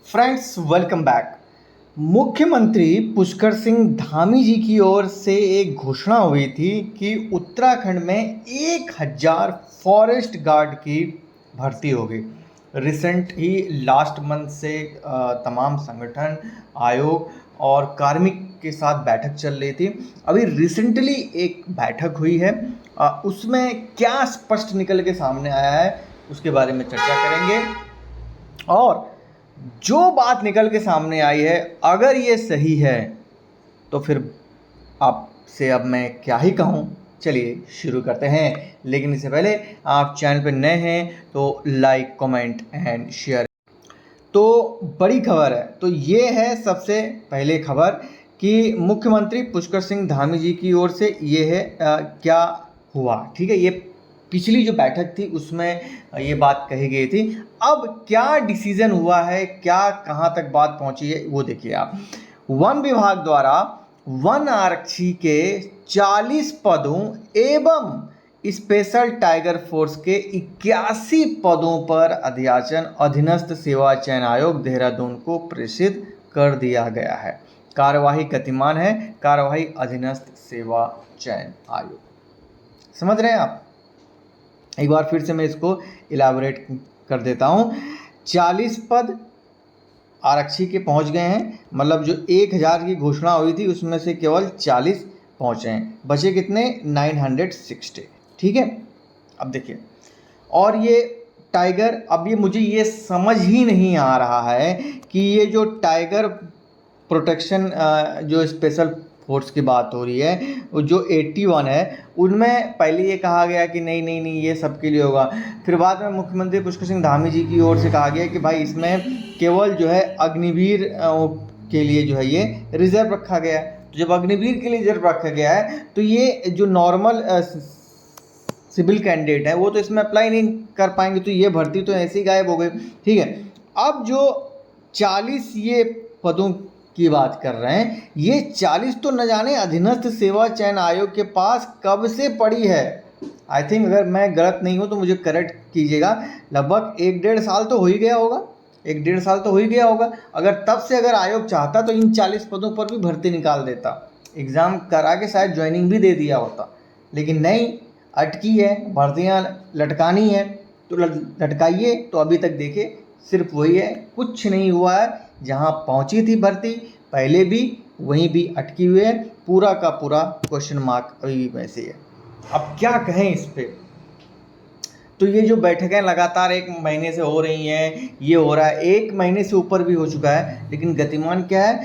Friends welcome back. मुख्यमंत्री पुष्कर सिंह धामी जी की ओर से एक घोषणा हुई थी कि उत्तराखंड में 1000 फॉरेस्ट गार्ड की भर्ती होगी। रिसेंट ही लास्ट मंथ से तमाम संगठन, आयोग और कार्मिक के साथ बैठक चल रही थी। अभी रिसेंटली एक बैठक हुई है, उसमें क्या स्पष्ट निकल के सामने आया है उसके बारे में चर्चा करेंगे। और जो बात निकल के सामने आई है, अगर ये सही है तो फिर आपसे अब मैं क्या ही कहूँ। चलिए शुरू करते हैं, लेकिन इससे पहले आप चैनल पर नए हैं तो लाइक, कमेंट एंड शेयर। तो बड़ी खबर है, तो ये है सबसे पहले खबर कि मुख्यमंत्री पुष्कर सिंह धामी जी की ओर से ये है क्या हुआ। ठीक है, ये पिछली जो बैठक थी उसमें ये बात कही गई थी। अब क्या डिसीजन हुआ है, क्या कहाँ तक बात पहुँची है, वो देखिए आप। वन विभाग द्वारा वन आरक्षी के 40 पदों एवं स्पेशल टाइगर फोर्स के 81 पदों पर अध्याचन अधीनस्थ सेवा चयन आयोग देहरादून को प्रेषित कर दिया गया है। कार्यवाही गतिमान है, कार्यवाही अधीनस्थ सेवा चयन आयोग। समझ रहे हैं आप? एक बार फिर से मैं इसको इलाबोरेट कर देता हूँ। 40 पद आरक्षी के पहुँच गए हैं, मतलब जो 1000 की घोषणा हुई थी उसमें से केवल 40 पहुँचे हैं, बचे कितने? 960। ठीक है, अब देखिए। और ये टाइगर, अब ये मुझे ये समझ ही नहीं आ रहा है कि ये जो टाइगर प्रोटेक्शन जो स्पेशल फोर्स की बात हो रही है, वो जो 81 है, उनमें पहले ये कहा गया कि नहीं नहीं नहीं ये सबके लिए होगा। फिर बाद में मुख्यमंत्री पुष्कर सिंह धामी जी की ओर से कहा गया कि भाई इसमें केवल जो है अग्निवीर के लिए जो है ये रिजर्व रखा गया है। तो जब अग्निवीर के लिए रिजर्व रखा गया है तो ये जो नॉर्मल सिविल कैंडिडेट है वो तो इसमें अप्लाई नहीं कर पाएंगे, तो ये भर्ती तो ऐसे ही गायब हो गई। ठीक है, अब जो 40 ये पदों की बात कर रहे हैं, ये 40 तो न जाने अधीनस्थ सेवा चयन आयोग के पास कब से पड़ी है। आई थिंक, अगर मैं गलत नहीं हूँ तो मुझे करेक्ट कीजिएगा, लगभग 1-1.5 साल तो हो ही गया होगा। 1-1.5 साल तो हो ही गया होगा। अगर तब से अगर आयोग चाहता तो इन 40 पदों पर भी भर्ती निकाल देता, एग्ज़ाम करा के शायद ज्वाइनिंग भी दे दिया होता। लेकिन नहीं, अटकी है, भर्तियाँ लटकानी है तो लटकाइए। तो अभी तक देखिए सिर्फ वही है, कुछ नहीं हुआ है। जहाँ पहुँची थी भर्ती पहले भी, वहीं भी अटकी हुई है। पूरा का पूरा क्वेश्चन मार्क अभी वैसे है। अब क्या कहें इस पर। तो ये जो बैठकें लगातार 1 महीने से हो रही हैं, ये हो रहा है, 1 महीने से ऊपर भी हो चुका है, लेकिन गतिमान क्या है,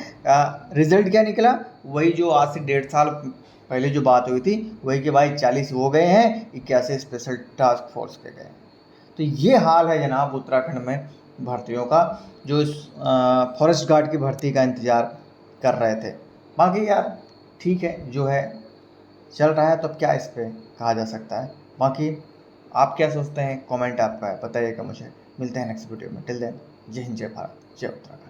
रिजल्ट क्या निकला? वही जो आज से 1.5 साल पहले जो बात हुई थी, वही कि भाई 40 हो गए हैं, 81 स्पेशल टास्क फोर्स के गए। तो ये हाल है जनाब उत्तराखंड में भर्तियों का, जो इस फॉरेस्ट गार्ड की भर्ती का इंतज़ार कर रहे थे। बाकी यार ठीक है, जो है चल रहा है, तो अब क्या इस पर कहा जा सकता है। बाकी आप क्या सोचते हैं, कमेंट आपका है, बताइएगा मुझे। मिलते हैं नेक्स्ट वीडियो में। टिल देन, जय हिंद, जय भारत, जय उत्तराखंड।